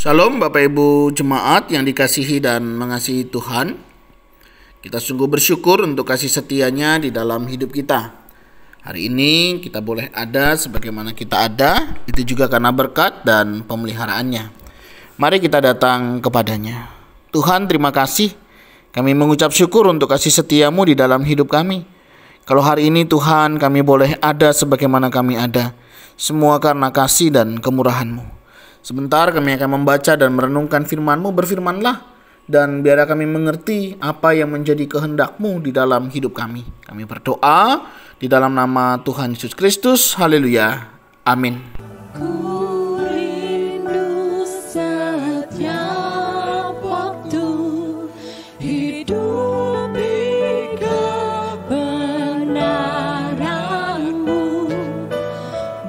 Shalom Bapak Ibu Jemaat yang dikasihi dan mengasihi Tuhan. Kita sungguh bersyukur untuk kasih setianya di dalam hidup kita. Hari ini kita boleh ada sebagaimana kita ada, itu juga karena berkat dan pemeliharaannya. Mari kita datang kepadanya. Tuhan, terima kasih. Kami mengucap syukur untuk kasih setiamu di dalam hidup kami. Kalau hari ini Tuhan kami boleh ada sebagaimana kami ada, semua karena kasih dan kemurahan-Mu. Sebentar kami akan membaca dan merenungkan firman-Mu. Berfirmanlah dan biarlah kami mengerti apa yang menjadi kehendak-Mu di dalam hidup kami. Kami berdoa di dalam nama Tuhan Yesus Kristus. Haleluya. Amin. Ku rindu setiap waktu hidup di kebenaran-Mu,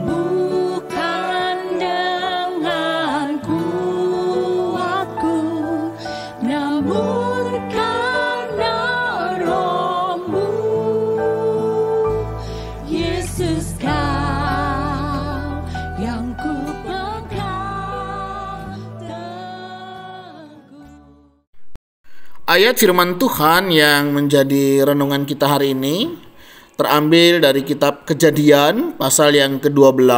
bukan dengan kuatku, namun karena Roh-Mu. Yesus, Kau yang ku pegang teguh. Ayat firman Tuhan yang menjadi renungan kita hari ini terambil dari kitab Kejadian pasal yang ke-12,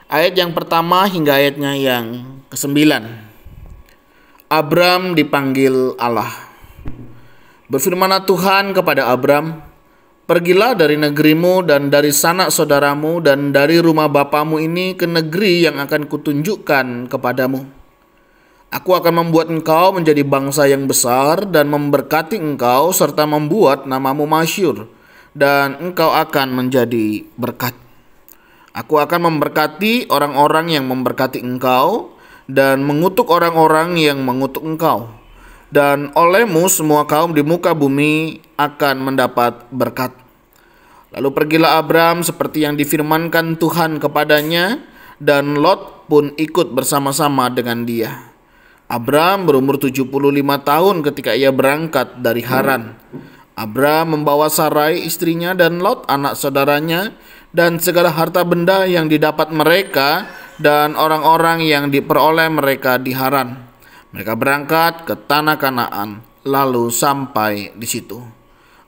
ayat yang pertama hingga ayatnya yang ke-9. Abram dipanggil Allah. Berfirmanlah Tuhan kepada Abram, "Pergilah dari negerimu dan dari sanak saudaramu dan dari rumah bapamu ini ke negeri yang akan kutunjukkan kepadamu. Aku akan membuat engkau menjadi bangsa yang besar dan memberkati engkau serta membuat namamu masyhur, dan engkau akan menjadi berkat. Aku akan memberkati orang-orang yang memberkati engkau dan mengutuk orang-orang yang mengutuk engkau. Dan olehmu semua kaum di muka bumi akan mendapat berkat." Lalu pergilah Abram seperti yang difirmankan Tuhan kepadanya, dan Lot pun ikut bersama-sama dengan dia. Abram berumur 75 tahun ketika ia berangkat dari Haran. Abram membawa Sarai istrinya dan Lot anak saudaranya dan segala harta benda yang didapat mereka dan orang-orang yang diperoleh mereka di Haran. Mereka berangkat ke tanah Kanaan lalu sampai di situ.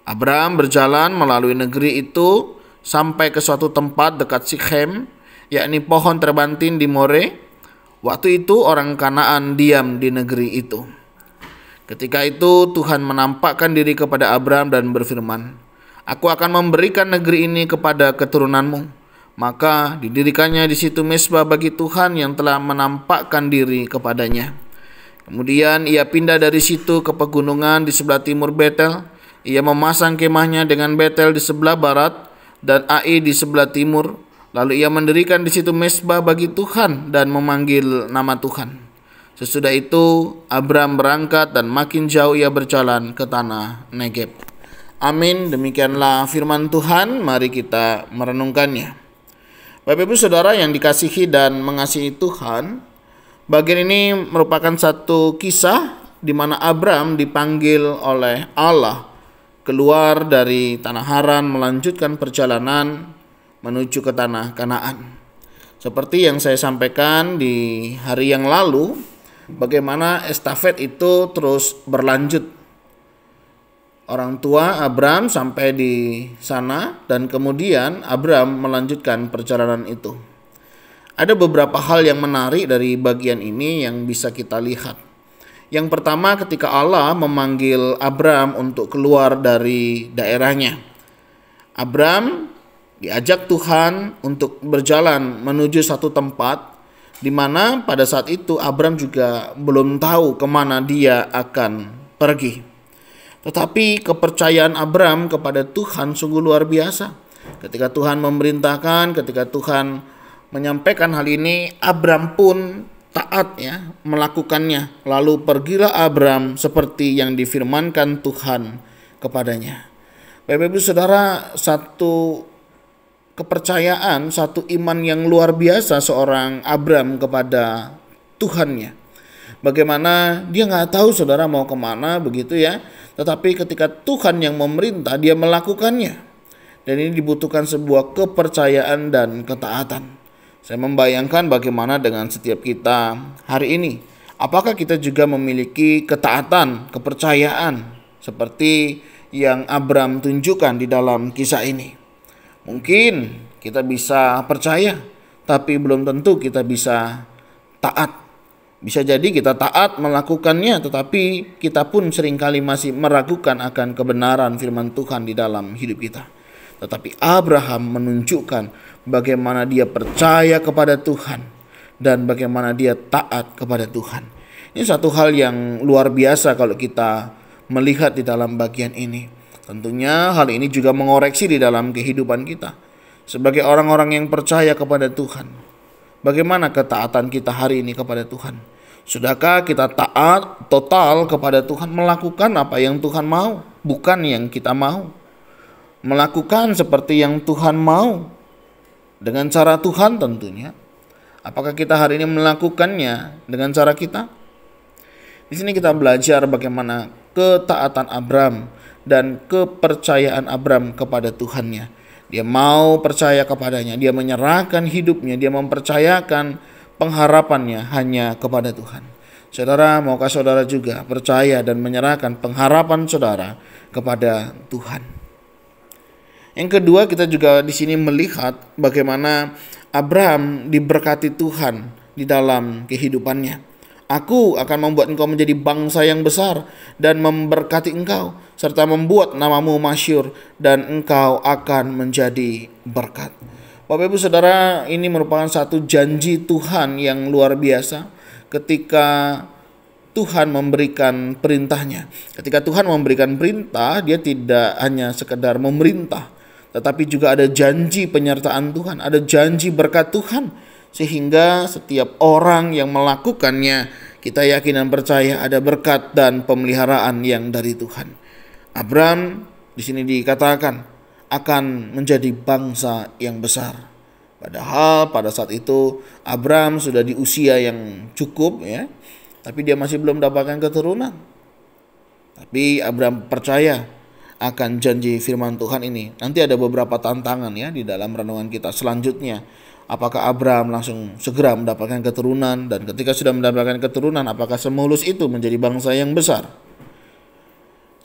Abram berjalan melalui negeri itu sampai ke suatu tempat dekat Sikhem, yakni pohon terbantin di More. Waktu itu orang Kanaan diam di negeri itu. Ketika itu Tuhan menampakkan diri kepada Abram dan berfirman, "Aku akan memberikan negeri ini kepada keturunanmu." Maka didirikannya di situ mezbah bagi Tuhan yang telah menampakkan diri kepadanya. Kemudian ia pindah dari situ ke pegunungan di sebelah timur Betel. Ia memasang kemahnya dengan Betel di sebelah barat dan Ai di sebelah timur. Lalu ia mendirikan di situ mezbah bagi Tuhan dan memanggil nama Tuhan. Sesudah itu Abram berangkat dan makin jauh ia berjalan ke tanah Negeb. Amin. Demikianlah firman Tuhan. Mari kita merenungkannya. Bapak Ibu Saudara yang dikasihi dan mengasihi Tuhan, bagian ini merupakan satu kisah di mana Abram dipanggil oleh Allah keluar dari tanah Haran melanjutkan perjalanan menuju ke tanah Kanaan. Seperti yang saya sampaikan di hari yang lalu, bagaimana estafet itu terus berlanjut. Orang tua Abram sampai di sana dan kemudian Abram melanjutkan perjalanan itu. Ada beberapa hal yang menarik dari bagian ini yang bisa kita lihat. Yang pertama, ketika Allah memanggil Abram untuk keluar dari daerahnya. Abram diajak Tuhan untuk berjalan menuju satu tempat di mana pada saat itu Abram juga belum tahu kemana dia akan pergi. Tetapi kepercayaan Abram kepada Tuhan sungguh luar biasa. Ketika Tuhan memerintahkan, ketika Tuhan menyampaikan hal ini, Abram pun taat melakukannya. Lalu pergilah Abram seperti yang difirmankan Tuhan kepadanya. Bapak Ibu Saudara, satu kepercayaan, satu iman yang luar biasa seorang Abram kepada Tuhannya. Bagaimana dia nggak tahu saudara mau kemana begitu ya. Tetapi ketika Tuhan yang memerintah, dia melakukannya. Dan ini dibutuhkan sebuah kepercayaan dan ketaatan. Saya membayangkan bagaimana dengan setiap kita hari ini. Apakah kita juga memiliki ketaatan, kepercayaan seperti yang Abram tunjukkan di dalam kisah ini? Mungkin kita bisa percaya, tapi belum tentu kita bisa taat. Bisa jadi kita taat melakukannya, tetapi kita pun seringkali masih meragukan akan kebenaran firman Tuhan di dalam hidup kita. Tetapi Abraham menunjukkan bagaimana dia percaya kepada Tuhan dan bagaimana dia taat kepada Tuhan. Ini satu hal yang luar biasa kalau kita melihat di dalam bagian ini. Tentunya hal ini juga mengoreksi di dalam kehidupan kita. Sebagai orang-orang yang percaya kepada Tuhan, bagaimana ketaatan kita hari ini kepada Tuhan? Sudahkah kita taat total kepada Tuhan, melakukan apa yang Tuhan mau, bukan yang kita mau? Melakukan seperti yang Tuhan mau dengan cara Tuhan tentunya. Apakah kita hari ini melakukannya dengan cara kita? Di sini kita belajar bagaimana ketaatan Abram dan kepercayaan Abram kepada Tuhannya. Dia mau percaya kepadanya, dia menyerahkan hidupnya, dia mempercayakan pengharapannya hanya kepada Tuhan. Saudara, maukah saudara juga percaya dan menyerahkan pengharapan saudara kepada Tuhan? Yang kedua, kita juga di sini melihat bagaimana Abraham diberkati Tuhan di dalam kehidupannya. Aku akan membuat engkau menjadi bangsa yang besar dan memberkati engkau, serta membuat namamu masyhur dan engkau akan menjadi berkat. Bapak Ibu Saudara, ini merupakan satu janji Tuhan yang luar biasa ketika Tuhan memberikan perintahnya. Ketika Tuhan memberikan perintah, dia tidak hanya sekedar memerintah, tetapi juga ada janji penyertaan Tuhan, ada janji berkat Tuhan, sehingga setiap orang yang melakukannya, kita yakin dan percaya ada berkat dan pemeliharaan yang dari Tuhan. Abram di sini dikatakan akan menjadi bangsa yang besar. Padahal pada saat itu Abram sudah di usia yang cukup ya, tapi dia masih belum mendapatkan keturunan. Tapi Abram percaya akan janji firman Tuhan ini. Nanti ada beberapa tantangan ya di dalam renungan kita selanjutnya. Apakah Abraham langsung segera mendapatkan keturunan, dan ketika sudah mendapatkan keturunan, apakah semulus itu menjadi bangsa yang besar?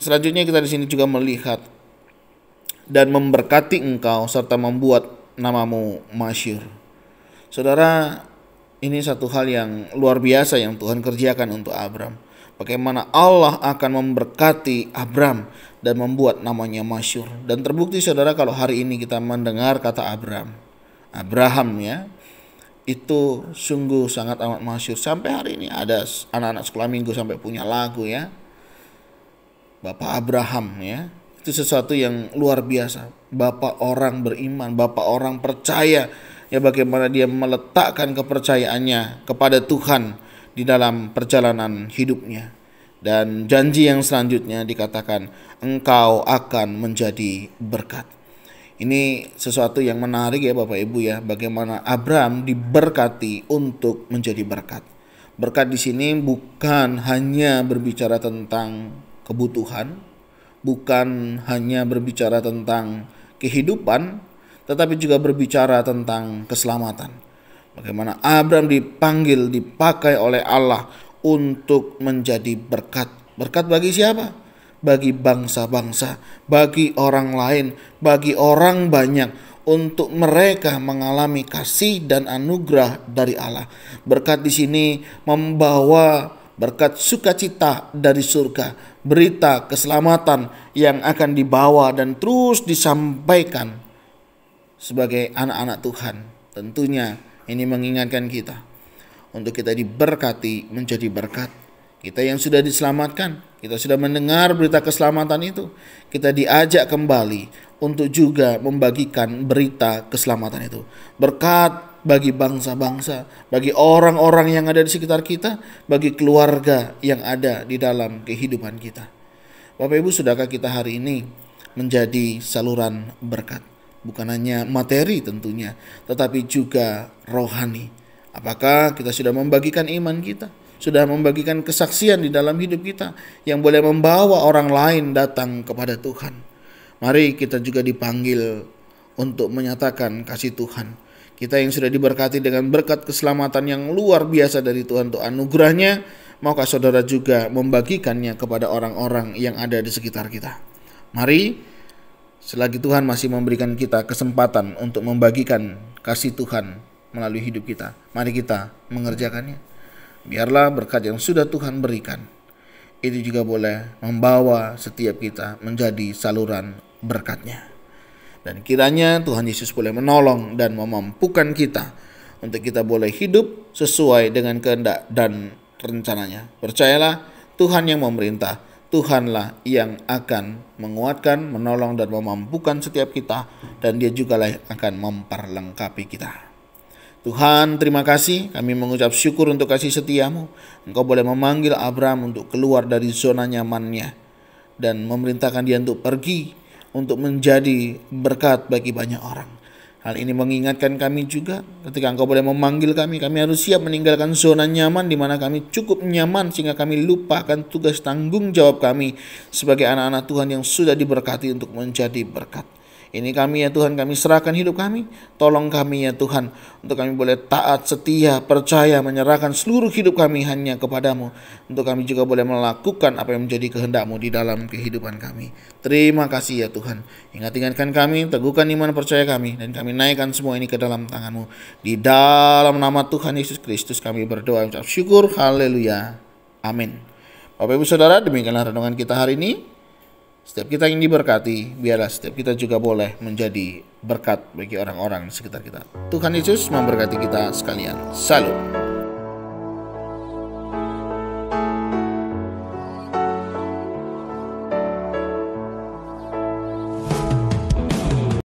Selanjutnya kita di sini juga melihat dan memberkati engkau serta membuat namamu masyhur. Saudara, ini satu hal yang luar biasa yang Tuhan kerjakan untuk Abraham. Bagaimana Allah akan memberkati Abram dan membuat namanya masyhur. Dan terbukti saudara, kalau hari ini kita mendengar kata Abraham ya, itu sungguh sangat amat masyhur. Sampai hari ini ada anak-anak sekolah minggu sampai punya lagu ya, Bapak Abraham ya. Itu sesuatu yang luar biasa. Bapak orang beriman, bapak orang percaya ya, bagaimana dia meletakkan kepercayaannya kepada Tuhan di dalam perjalanan hidupnya. Dan janji yang selanjutnya dikatakan engkau akan menjadi berkat. Ini sesuatu yang menarik ya Bapak Ibu ya, bagaimana Abraham diberkati untuk menjadi berkat. Berkat di sini bukan hanya berbicara tentang kebutuhan, bukan hanya berbicara tentang kehidupan, tetapi juga berbicara tentang keselamatan. Bagaimana Abraham dipanggil, dipakai oleh Allah untuk menjadi berkat. Berkat bagi siapa? Bagi bangsa-bangsa, bagi orang lain, bagi orang banyak, untuk mereka mengalami kasih dan anugerah dari Allah. Berkat di sini membawa berkat sukacita dari surga, berita keselamatan yang akan dibawa dan terus disampaikan sebagai anak-anak Tuhan. Tentunya ini mengingatkan kita untuk kita diberkati menjadi berkat. Kita yang sudah diselamatkan, kita sudah mendengar berita keselamatan itu, kita diajak kembali untuk juga membagikan berita keselamatan itu. Berkat bagi bangsa-bangsa, bagi orang-orang yang ada di sekitar kita, bagi keluarga yang ada di dalam kehidupan kita. Bapak Ibu, sudahkah kita hari ini menjadi saluran berkat? Bukan hanya materi tentunya, tetapi juga rohani. Apakah kita sudah membagikan iman kita? Sudah membagikan kesaksian di dalam hidup kita yang boleh membawa orang lain datang kepada Tuhan? Mari kita juga dipanggil untuk menyatakan kasih Tuhan. Kita yang sudah diberkati dengan berkat keselamatan yang luar biasa dari Tuhan untuk anugerahnya, maukah saudara juga membagikannya kepada orang-orang yang ada di sekitar kita. Mari, selagi Tuhan masih memberikan kita kesempatan untuk membagikan kasih Tuhan melalui hidup kita, mari kita mengerjakannya. Biarlah berkat yang sudah Tuhan berikan itu juga boleh membawa setiap kita menjadi saluran berkat-Nya. Dan kiranya Tuhan Yesus boleh menolong dan memampukan kita untuk kita boleh hidup sesuai dengan kehendak dan rencananya. Percayalah, Tuhan yang memerintah, Tuhanlah yang akan menguatkan, menolong dan memampukan setiap kita, dan Dia juga lah yang akan memperlengkapi kita. Tuhan, terima kasih. Kami mengucap syukur untuk kasih setia-Mu. Engkau boleh memanggil Abraham untuk keluar dari zona nyamannya dan memerintahkan dia untuk pergi, untuk menjadi berkat bagi banyak orang. Hal ini mengingatkan kami juga ketika Engkau boleh memanggil kami harus siap meninggalkan zona nyaman di mana kami cukup nyaman sehingga kami lupakan tugas tanggung jawab kami sebagai anak-anak Tuhan yang sudah diberkati untuk menjadi berkat. Ini kami ya Tuhan, kami serahkan hidup kami. Tolong kami ya Tuhan, untuk kami boleh taat, setia, percaya, menyerahkan seluruh hidup kami hanya kepadamu. Untuk kami juga boleh melakukan apa yang menjadi kehendak-Mu di dalam kehidupan kami. Terima kasih ya Tuhan. Ingatkan kami, teguhkan iman percaya kami, dan kami naikkan semua ini ke dalam tangan-Mu. Di dalam nama Tuhan Yesus Kristus kami berdoa, ucap syukur, haleluya, amin. Bapak Ibu Saudara, demikianlah renungan kita hari ini. Setiap kita yang diberkati, biarlah setiap kita juga boleh menjadi berkat bagi orang-orang di sekitar kita. Tuhan Yesus memberkati kita sekalian. Salam.